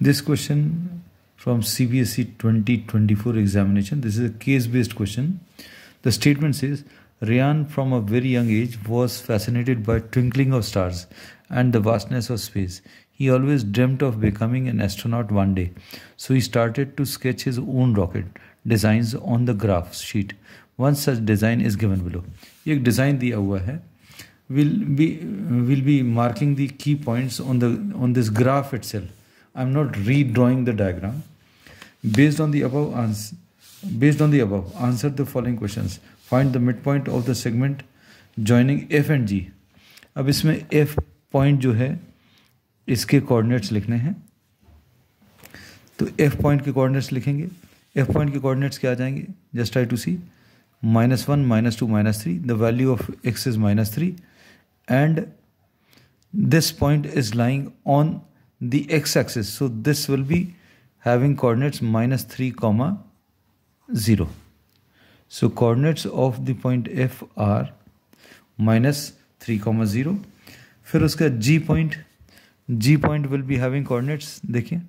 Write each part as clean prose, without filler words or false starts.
This question from CBSE 2024 examination. This is a case-based question. The statement says, Ryan from a very young age was fascinated by twinkling of stars and the vastness of space. He always dreamt of becoming an astronaut one day. So he started to sketch his own rocket designs on the graph sheet. One such design is given below. एक design दिया हुआ है. We'll be marking the key points on this graph itself. I'm not redrawing the diagram. Based on the above, answer the following questions. Find the midpoint of the segment joining F and G. अब इसमें F point जो है इसके coordinates लिखने हैं. तो F point के coordinates लिखेंगे. F पॉइंट के कोऑर्डिनेट्स क्या आ जाएंगे? Just try to see. -1, -2, -3. The value of x is -3 and this point is lying on the x-axis. So this will be having coordinates -3, 0. So coordinates of the point F are -3, 0. फिर उसका G point will be having coordinates. देखिए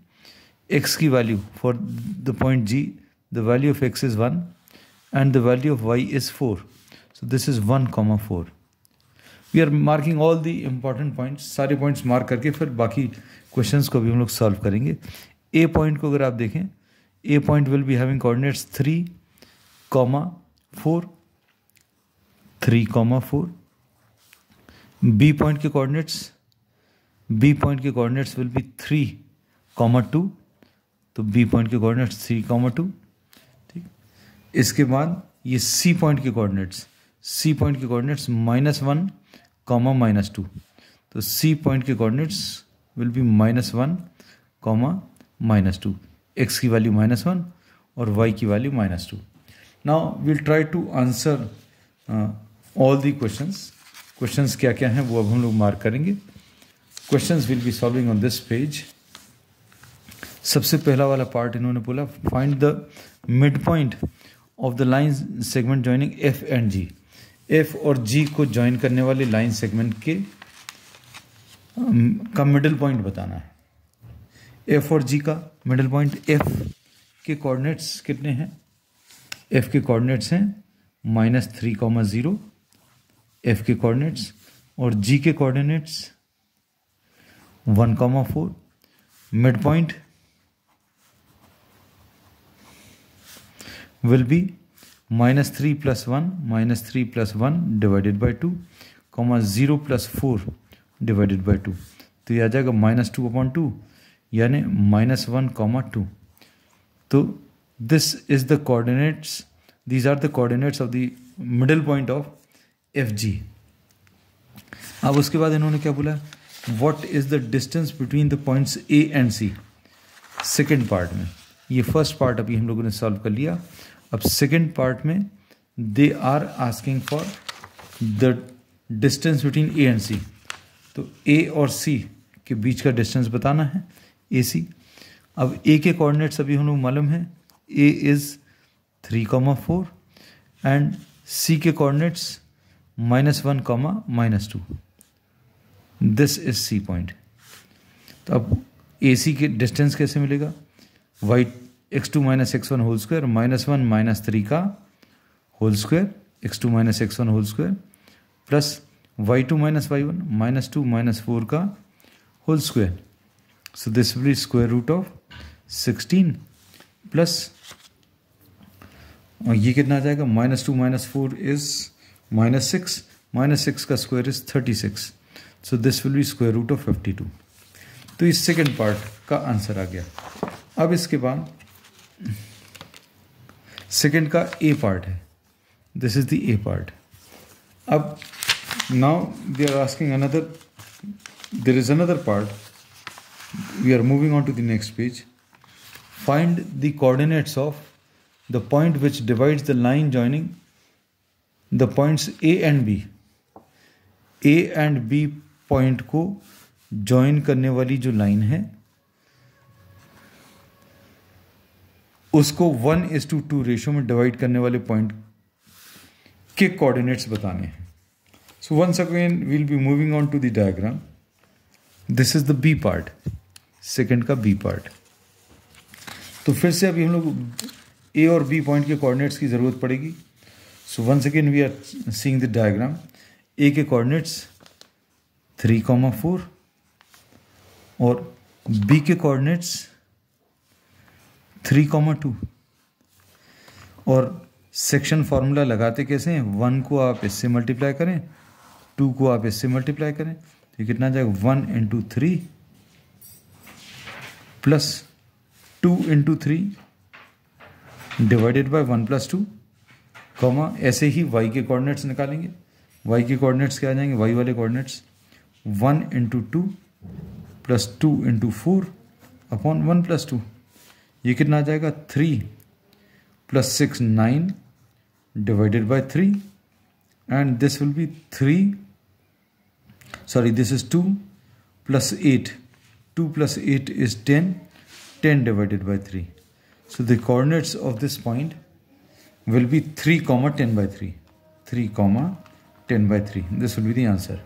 x की value for the point G, the value of x is 1 and the value of y is 4. So this is 1, 4. We are marking all the important points. सारे points mark करके फिर बाकी questions को भी हम लोग solve करेंगे. A point को अगर आप देखें, A point will be having coordinates 3, 4, 3, 4. B point के coordinates will be 3, 2. तो B point के coordinates 3, 2. ठीक. इसके बाद ये C point के coordinates -1, -2. तो C point के coordinates will be -1, -2. X की वैल्यू -1 और Y की value -2. Now we'll try to answer all the questions. Questions क्या क्या हैं वो अब हम लोग मार्क करेंगे. Questions will be solving on this page. सबसे पहला वाला पार्ट इन्होंने बोला, find the midpoint of the line segment joining F and G. F और G को ज्वाइन करने वाले लाइन सेगमेंट का मिडिल पॉइंट बताना है. F और G का मिडिल पॉइंट. F के कोऑर्डिनेट्स कितने हैं? F के कोऑर्डिनेट्स हैं -3, 0. F के कोऑर्डिनेट्स और G के coordinates 1, 4. Mid point will be -3 + 1 divided by 2, 0 + 4 divided by 2. तो ये आ जाएगा -2/2 यानी -1, 2. तो this is the coordinates. These are the coordinates of the middle point of FG. अब उसके बाद इन्होंने क्या बोला? What is the distance between the points A and C? Second part में. ये फर्स्ट पार्ट अभी हम लोगों ने सॉल्व कर लिया. अब सेकेंड पार्ट में they are asking for the distance between A and C. तो ए और सी के बीच का डिस्टेंस बताना है, ए सी. अब ए के कोऑर्डिनेट्स अभी हम लोग मालूम है, ए इज 3, 4 एंड सी के coordinates -1, -2. This is C point. तो अब ए सी के डिस्टेंस कैसे मिलेगा? y x2 - x1 whole square -1 - 3 का whole square x2 - x1 whole square plus y2 - y1 -2 - 4 का whole square. So this will be square root of 16 plus, और ये कितना आ जाएगा? -2 - 4 इज -6. -6 का square is 36. So this will be square root of 52. तो इस second part का answer आ गया. अब इसके बाद सेकेंड का ए पार्ट है. This is the A part. अब now they are asking another, there is another part. We are moving on to the next page. Find the coordinates of the point which divides the line joining the points A and B. A and B point को join करने वाली जो line है उसको 1:2 ratio में divide करने वाले point के कोऑर्डिनेट्स बताने हैं. So once again we'll be moving on to the diagram. This is the B part, second का बी पार्ट. तो फिर से अभी हम लोग ए और बी पॉइंट के कोऑर्डिनेट्स की ज़रूरत पड़ेगी. So once again we are seeing the diagram. A के कोऑर्डिनेट्स 3,4 और बी के कोऑर्डिनेट्स 3,2. और सेक्शन फार्मूला लगाते कैसे हैं? 1 को आप इससे मल्टीप्लाई करें, 2 को आप इससे मल्टीप्लाई करें, तो कितना आ जाएगा? 1 into 3 plus 2 into 3 divided by 1 plus 2, comma ऐसे ही y के कोऑर्डिनेट्स निकालेंगे. y के कोऑर्डिनेट्स क्या आ जाएंगे? y वाले coordinates 1 into 2 plus 2 into 4 upon 1 plus 2. ये कितना आ जाएगा? 3 plus 6 9 divided by 3 and this will B 3, sorry, this is 2 plus 8. 2 plus 8 is 10. 10 divided by 3. So the coordinates of this point will be 3, 10 by 3. 3, 10 by 3. This will be the answer.